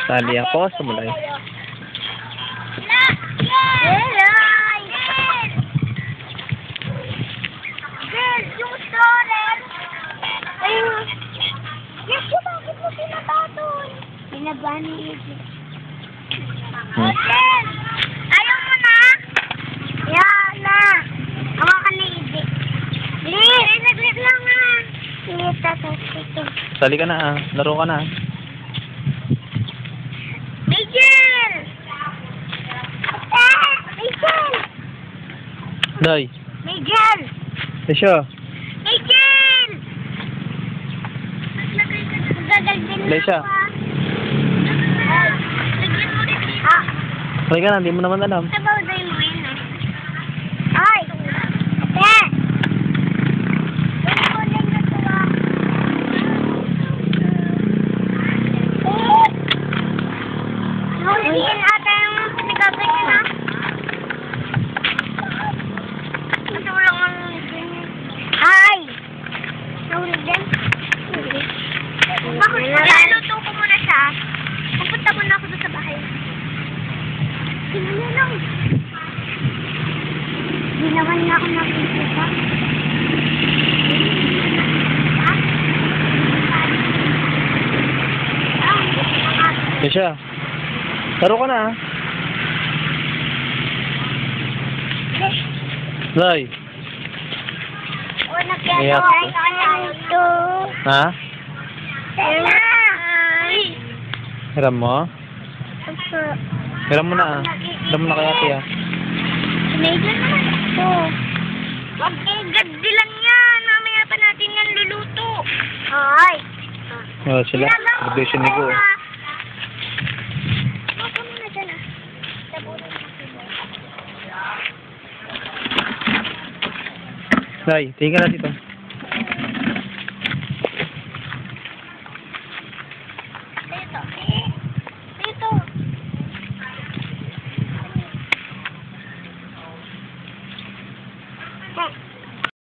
Sali ako, sumulay. Yung storer. Ayun. Yes, bakit mo pinapatol? Pinabani ito. Hotel! Ayaw mo na? Yan na. Hawakan na ito. Lit! Naglit lang nga. Lit, tapos ito. Sali ka na ah. Laro ka na. Miguel! Miguel! Day. Miguel! Desyo. Miguel! Gagalbin na Lesha. ako, ah. Lagyan mo rin dito. Sali ka na, hindi mo naman alam. Sa bawday mo yun, eh. Ay! Ate! Kukunin na ito, ah. Huliin ata yung pinagagay na. Kasi walang ano ganyan. Ay! Nahulog din? Hindi. Bakit? Luluto ko muna siya. Pupunta muna ako doon sa bahay. Tingnan lang. Hindi naman na ako napipusa. Desyo. Laro ka na ah. Day. O, nagyan Iyak ako. ko. Ito. Ha? Tala! Hiram mo? Opo. Hiram mo na ah. Hiram mo na kaya tiya. Medyo naman ito. Wag kong gaddilan yan. Mamaya pa natin yan luluto. Ay. Oh, sila. Graduation ni Go. Baka mo na dyan ah. Tabunan mo sila. Day, tingin ka na dito.